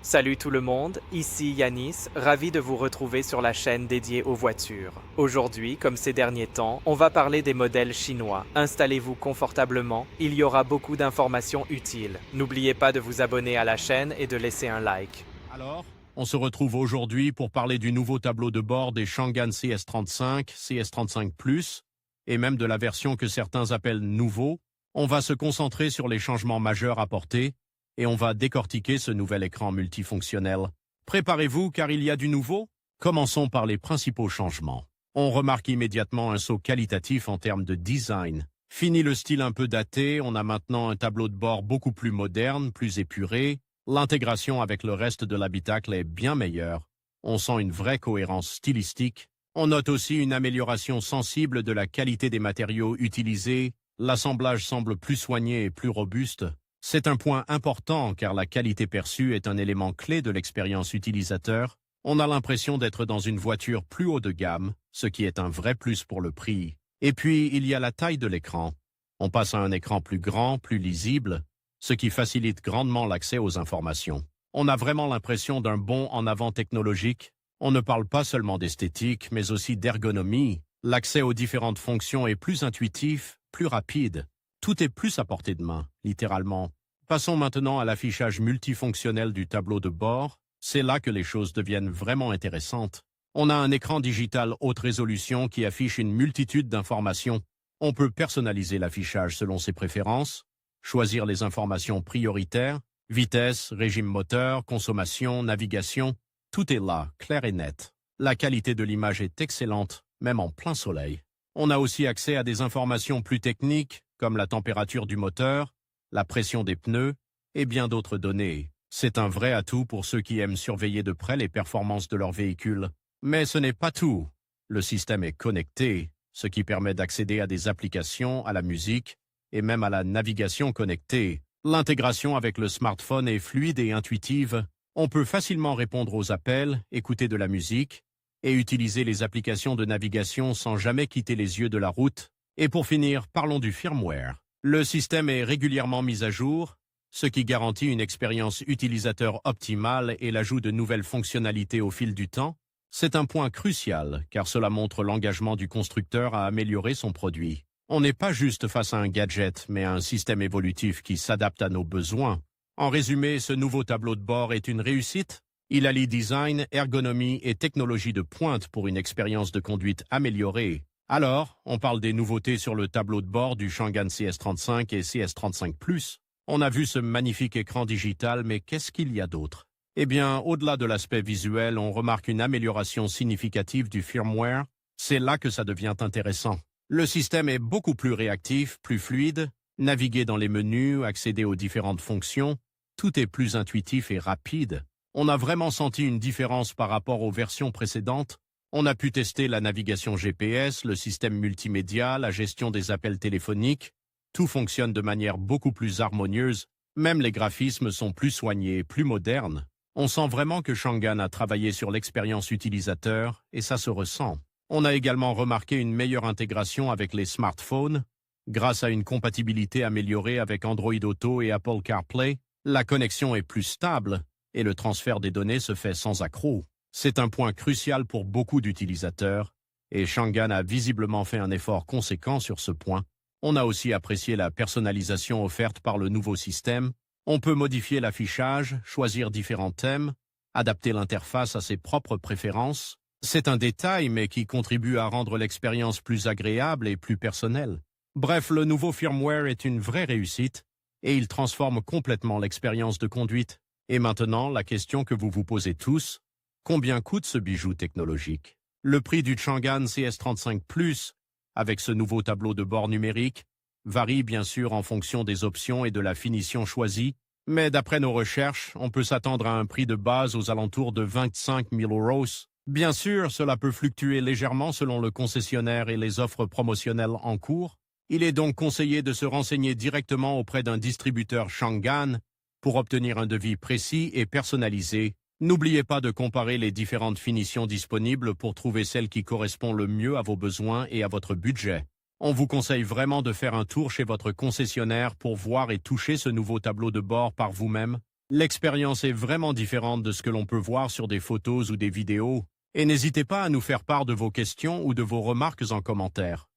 Salut tout le monde, ici Yanis, ravi de vous retrouver sur la chaîne dédiée aux voitures. Aujourd'hui, comme ces derniers temps, on va parler des modèles chinois. Installez-vous confortablement, il y aura beaucoup d'informations utiles. N'oubliez pas de vous abonner à la chaîne et de laisser un like. Alors, on se retrouve aujourd'hui pour parler du nouveau tableau de bord des Changan CS35, CS35 Plus, et même de la version que certains appellent nouveau. On va se concentrer sur les changements majeurs apportés, et on va décortiquer ce nouvel écran multifonctionnel. Préparez-vous car il y a du nouveau. Commençons par les principaux changements. On remarque immédiatement un saut qualitatif en termes de design. Fini le style un peu daté, on a maintenant un tableau de bord beaucoup plus moderne, plus épuré. L'intégration avec le reste de l'habitacle est bien meilleure. On sent une vraie cohérence stylistique. On note aussi une amélioration sensible de la qualité des matériaux utilisés. L'assemblage semble plus soigné et plus robuste. C'est un point important car la qualité perçue est un élément clé de l'expérience utilisateur. On a l'impression d'être dans une voiture plus haut de gamme, ce qui est un vrai plus pour le prix. Et puis, il y a la taille de l'écran. On passe à un écran plus grand, plus lisible, ce qui facilite grandement l'accès aux informations. On a vraiment l'impression d'un bond en avant technologique. On ne parle pas seulement d'esthétique, mais aussi d'ergonomie. L'accès aux différentes fonctions est plus intuitif, plus rapide. Tout est plus à portée de main, littéralement. Passons maintenant à l'affichage multifonctionnel du tableau de bord. C'est là que les choses deviennent vraiment intéressantes. On a un écran digital haute résolution qui affiche une multitude d'informations. On peut personnaliser l'affichage selon ses préférences, choisir les informations prioritaires, vitesse, régime moteur, consommation, navigation. Tout est là, clair et net. La qualité de l'image est excellente, même en plein soleil. On a aussi accès à des informations plus techniques, comme la température du moteur, la pression des pneus et bien d'autres données. C'est un vrai atout pour ceux qui aiment surveiller de près les performances de leur véhicule. Mais ce n'est pas tout. Le système est connecté, ce qui permet d'accéder à des applications, à la musique et même à la navigation connectée. L'intégration avec le smartphone est fluide et intuitive. On peut facilement répondre aux appels, écouter de la musique et utiliser les applications de navigation sans jamais quitter les yeux de la route. Et pour finir, parlons du firmware. Le système est régulièrement mis à jour, ce qui garantit une expérience utilisateur optimale et l'ajout de nouvelles fonctionnalités au fil du temps. C'est un point crucial, car cela montre l'engagement du constructeur à améliorer son produit. On n'est pas juste face à un gadget, mais à un système évolutif qui s'adapte à nos besoins. En résumé, ce nouveau tableau de bord est une réussite. Il allie design, ergonomie et technologie de pointe pour une expérience de conduite améliorée. Alors, on parle des nouveautés sur le tableau de bord du Changan CS35 et CS35 Plus. On a vu ce magnifique écran digital, mais qu'est-ce qu'il y a d'autre? Eh bien, au-delà de l'aspect visuel, on remarque une amélioration significative du firmware. C'est là que ça devient intéressant. Le système est beaucoup plus réactif, plus fluide. Naviguer dans les menus, accéder aux différentes fonctions, tout est plus intuitif et rapide. On a vraiment senti une différence par rapport aux versions précédentes. On a pu tester la navigation GPS, le système multimédia, la gestion des appels téléphoniques. Tout fonctionne de manière beaucoup plus harmonieuse. Même les graphismes sont plus soignés, plus modernes. On sent vraiment que Changan a travaillé sur l'expérience utilisateur et ça se ressent. On a également remarqué une meilleure intégration avec les smartphones. Grâce à une compatibilité améliorée avec Android Auto et Apple CarPlay, la connexion est plus stable et le transfert des données se fait sans accroc. C'est un point crucial pour beaucoup d'utilisateurs, et Changan a visiblement fait un effort conséquent sur ce point. On a aussi apprécié la personnalisation offerte par le nouveau système. On peut modifier l'affichage, choisir différents thèmes, adapter l'interface à ses propres préférences. C'est un détail, mais qui contribue à rendre l'expérience plus agréable et plus personnelle. Bref, le nouveau firmware est une vraie réussite, et il transforme complètement l'expérience de conduite. Et maintenant, la question que vous vous posez tous: combien coûte ce bijou technologique? Le prix du Changan CS35 Plus, avec ce nouveau tableau de bord numérique, varie bien sûr en fonction des options et de la finition choisie, mais d'après nos recherches, on peut s'attendre à un prix de base aux alentours de 25 000 €. Bien sûr, cela peut fluctuer légèrement selon le concessionnaire et les offres promotionnelles en cours. Il est donc conseillé de se renseigner directement auprès d'un distributeur Changan pour obtenir un devis précis et personnalisé. N'oubliez pas de comparer les différentes finitions disponibles pour trouver celle qui correspond le mieux à vos besoins et à votre budget. On vous conseille vraiment de faire un tour chez votre concessionnaire pour voir et toucher ce nouveau tableau de bord par vous-même. L'expérience est vraiment différente de ce que l'on peut voir sur des photos ou des vidéos, et n'hésitez pas à nous faire part de vos questions ou de vos remarques en commentaire.